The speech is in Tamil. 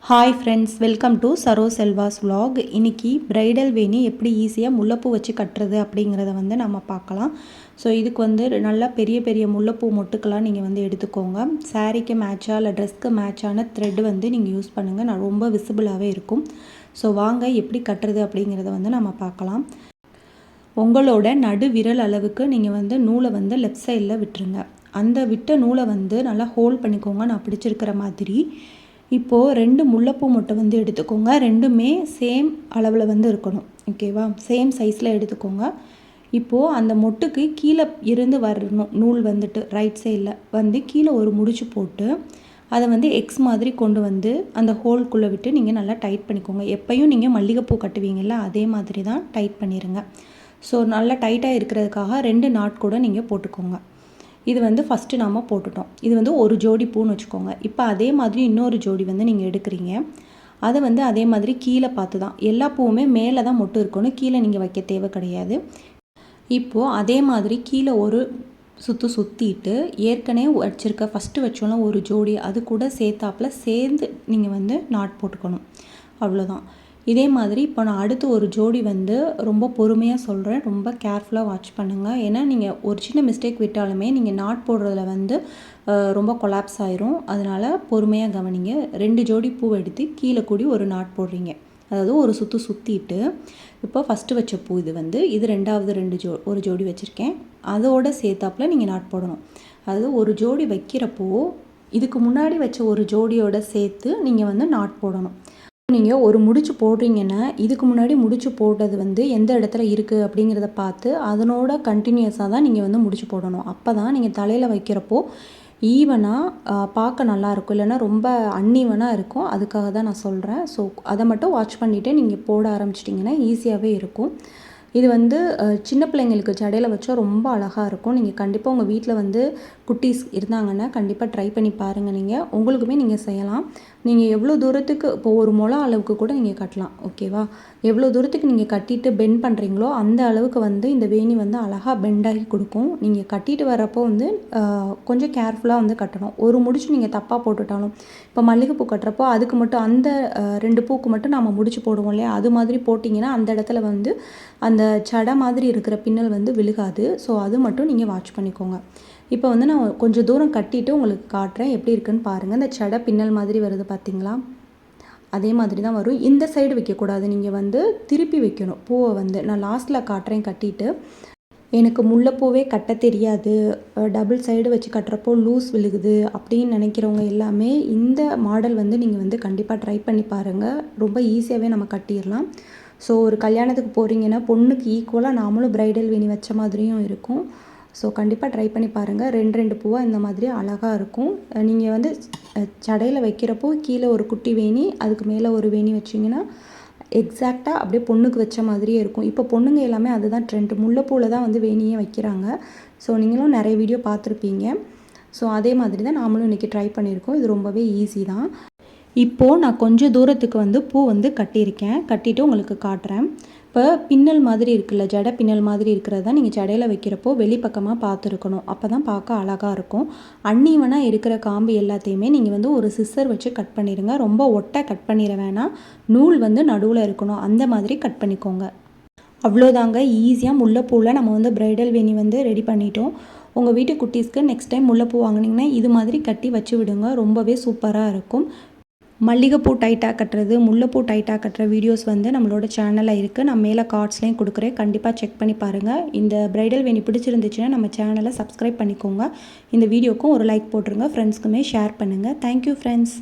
Hi friends, welcome to Saro Selva's vlog. இன்றைக்கி பிரைடல் வேணி எப்படி ஈஸியாக முல்லைப்பூ வச்சு கட்டுறது அப்படிங்கிறத நம்ம பார்க்கலாம். ஸோ இதுக்கு நல்லா பெரிய பெரிய முல்லைப்பூ மொட்டுக்கெல்லாம் நீங்கள் எடுத்துக்கோங்க. சாரீக்கு மேட்சாக இல்லை ட்ரெஸ்க்கு மேட்சான த்ரெட் நீங்கள் யூஸ் பண்ணுங்கள். நான் ரொம்ப விசிபிளாகவே இருக்கும். ஸோ வாங்க எப்படி கட்டுறது அப்படிங்கிறத நம்ம பார்க்கலாம். உங்களோட நடு விரல் அளவுக்கு நீங்கள் நூலை லெஃப்ட் சைடில் விட்டுருங்க. அந்த விட்ட நூலை நல்லா ஹோல்ட் பண்ணிக்கோங்க. நான் பிடிச்சிருக்கிற மாதிரி இப்போது 2 முல்லைப்பூ மொட்டை எடுத்துக்கோங்க. ரெண்டுமே சேம் அளவில் இருக்கணும். ஓகேவா? சேம் சைஸில் எடுத்துக்கோங்க. இப்போது அந்த மொட்டுக்கு கீழே இருந்து வரணும் நூல் ரைட் சைடில் கீழே ஒரு முடிச்சு போட்டு அதை எக்ஸ் மாதிரி கொண்டு அந்த ஹோல்குள்ளே விட்டு நீங்கள் நல்லா டைட் பண்ணிக்கோங்க. எப்பயும் நீங்கள் மல்லிகைப்பூ கட்டுவீங்கள்ல, அதே மாதிரி தான் டைட் பண்ணிடுங்க. ஸோ நல்லா டைட்டாக இருக்கிறதுக்காக 2 நாட் கூட நீங்கள் போட்டுக்கோங்க. இது ஃபஸ்ட்டு நாம் போட்டுட்டோம். இது ஒரு ஜோடி பூன்னு வச்சுக்கோங்க. இப்போ அதே மாதிரி இன்னொரு ஜோடி நீங்கள் எடுக்கிறீங்க. அதை அதே மாதிரி கீழே பார்த்து தான், எல்லா பூவுமே மேலே தான் மொட்டு இருக்கணும், கீழே நீங்கள் வைக்க தேவை கிடையாது. இப்போது அதே மாதிரி கீழே ஒரு சுற்றிட்டு ஏற்கனவே வச்சுருக்க ஃபஸ்ட்டு வச்சோன்னா ஒரு ஜோடி அது கூட சேர்ந்து நீங்கள் நாட் போட்டுக்கணும். அவ்வளோதான். இதே மாதிரி இப்போ நான் அடுத்து ஒரு ஜோடி ரொம்ப பொறுமையாக சொல்கிறேன். ரொம்ப கேர்ஃபுல்லாக வாட்ச் பண்ணுங்கள். ஏன்னா நீங்கள் ஒரு சின்ன மிஸ்டேக் விட்டாலுமே நீங்கள் நாட் போடுறதுல ரொம்ப கொலாப்ஸ் ஆயிரும். அதனால் பொறுமையாக கவனிங்க. 2 ஜோடி பூ எடுத்து கீழே கூடி ஒரு நாட் போடுறீங்க. அதாவது ஒரு சுற்றிட்டு இப்போ ஃபஸ்ட்டு வச்ச பூ இது ரெண்டாவது ஒரு ஜோடி வச்சுருக்கேன். அதோடு சேர்த்தாப்பில் நீங்கள் நாட் போடணும். அதாவது ஒரு ஜோடி வைக்கிறப்போ இதுக்கு முன்னாடி வச்ச ஒரு ஜோடியோடு சேர்த்து நீங்கள் நாட் போடணும். நீங்கள் ஒரு முடிச்சு போடுறீங்கன்னா இதுக்கு முன்னாடி முடிச்சு போட்டது எந்த இடத்துல இருக்குது அப்படிங்கிறத பார்த்து அதனோட கண்டினியூஸாக தான் நீங்கள் முடிச்சு போடணும். அப்போ தான் நீங்கள் தலையில் வைக்கிறப்போ ஈவனாக பார்க்க நல்லாயிருக்கும். இல்லைன்னா ரொம்ப அன்ஈவனாக இருக்கும். அதுக்காக தான் நான் சொல்கிறேன். ஸோ அதை மட்டும் வாட்ச் பண்ணிவிட்டு நீங்கள் போட ஆரம்பிச்சிட்டிங்கன்னா ஈஸியாகவே இருக்கும். இது சின்ன பிள்ளைங்களுக்கு ஜடையில் வச்சா ரொம்ப அழகாக இருக்கும். நீங்கள் கண்டிப்பாக உங்கள் வீட்டில் குட்டீஸ் இருந்தாங்கன்னா கண்டிப்பாக ட்ரை பண்ணி பாருங்கள். உங்களுக்குமே நீங்கள் செய்யலாம். நீங்கள் எவ்வளோ தூரத்துக்கு இப்போ ஒரு முழம் அளவுக்கு கூட நீங்கள் கட்டலாம். ஓகேவா? எவ்வளோ தூரத்துக்கு நீங்கள் கட்டிட்டு பெண்ட் பண்ணுறீங்களோ அந்த அளவுக்கு இந்த வேணி அழகாக பெண்டாகி கொடுக்கும். நீங்கள் கட்டிட்டு வரப்போ கொஞ்சம் கேர்ஃபுல்லாக கட்டணும். ஒரு முடிச்சு நீங்கள் தப்பாக போட்டுட்டாலும், இப்போ மல்லிகைப்பூ கட்டுறப்போ அதுக்கு மட்டும் அந்த 2 பூக்கு மட்டும் நம்ம முடிச்சு போடுவோம் இல்லையா, அது மாதிரி போட்டிங்கன்னா அந்த இடத்துல அந்த சடை மாதிரி இருக்கிற பின்னல் விழுகாது. ஸோ அது மட்டும் நீங்கள் வாட்ச் பண்ணிக்கோங்க. இப்போ நான் கொஞ்சம் தூரம் கட்டிட்டு உங்களுக்கு காட்டுறேன் எப்படி இருக்குன்னு பாருங்கள். இந்த சடை பின்னல் மாதிரி வருது பார்த்தீங்களா? அதே மாதிரி தான் வரும். இந்த சைடு வைக்கக்கூடாது. நீங்கள் திருப்பி வைக்கணும் பூவை. நான் லாஸ்ட்டில் காட்டுறேன் கட்டிட்டு. எனக்கு முல்லைப்பூவே கட்ட தெரியாது, டபுள் சைடு வச்சு கட்டுறப்போ லூஸ் விழுகுது அப்படின்னு நினைக்கிறவங்க எல்லாமே இந்த மாடல் நீங்கள் கண்டிப்பாக ட்ரை பண்ணி பாருங்கள். ரொம்ப ஈஸியாகவே நம்ம கட்டிடலாம். ஸோ ஒரு கல்யாணத்துக்கு போகிறீங்கன்னா பொண்ணுக்கு ஈக்குவலாக நாமளும் பிரைடல் வேணி வச்ச மாதிரியும் இருக்கும். ஸோ கண்டிப்பாக ட்ரை பண்ணி பாருங்கள். 2 பூவாக இந்த மாதிரி அழகாக இருக்கும். நீங்கள் சடையில் வைக்கிறப்போ கீழே ஒரு குட்டி வேணி, அதுக்கு மேலே ஒரு வேணி வச்சிங்கன்னா எக்ஸாக்டாக அப்படியே பொண்ணுக்கு வச்ச மாதிரியே இருக்கும். இப்போ பொண்ணுங்க எல்லாமே அதுதான் ட்ரெண்ட். முல்லைப்பூவில் தான் வேணியே வைக்கிறாங்க. ஸோ நீங்களும் நிறைய வீடியோ பார்த்துருப்பீங்க. ஸோ அதே மாதிரி தான் நாமளும் இன்றைக்கி ட்ரை பண்ணியிருக்கோம். இது ரொம்பவே ஈஸி தான். இப்போது நான் கொஞ்சம் தூரத்துக்கு பூ கட்டியிருக்கேன். கட்டிட்டு உங்களுக்கு காட்டுறேன். இப்போ பின்னல் மாதிரி இருக்குல்ல, ஜடை பின்னல் மாதிரி இருக்கிறத நீங்கள் ஜடையில் வைக்கிறப்போ வெளிப்பக்கமாக பார்த்துருக்கணும். அப்போ தான் பார்க்க அழகாக இருக்கும். அன்னீவனாக இருக்கிற காம்பு எல்லாத்தையுமே நீங்கள் ஒரு சிஸ்ஸர் வச்சு கட் பண்ணிடுங்க. ரொம்ப ஒட்டை கட் பண்ணிட வேணாம். நூல் நடுவில் இருக்கணும். அந்த மாதிரி கட் பண்ணிக்கோங்க. அவ்வளோதாங்க. ஈஸியாக முல்லைப்பூவில் நம்ம பிரைடல் வேணி ரெடி பண்ணிட்டோம். உங்கள் வீட்டு குட்டீஸ்க்கு நெக்ஸ்ட் டைம் முல்லைப்பூ வாங்கினீங்கன்னா இது மாதிரி கட்டி வச்சு விடுங்க. ரொம்பவே சூப்பராக இருக்கும். மல்லிகைப்பூ டைட்டாக கட்டுறது, முல்லைப்பூ டைட்டாக கட்டுற வீடியோஸ் நம்மளோட சேனலில் இருக்குது. நான் மேலே கார்ட்ஸ்லேயும் கொடுக்குறேன். கண்டிப்பாக செக் பண்ணி பாருங்கள். இந்த பிரைடல் வேணி பிடிச்சிருந்துச்சுன்னா நம்ம சேனலை சப்ஸ்கிரைப் பண்ணிக்கோங்க. இந்த வீடியோக்கும் ஒரு லைக் போட்டுருங்க. ஃப்ரெண்ட்ஸ்க்குமே ஷேர் பண்ணுங்கள். Thank you friends.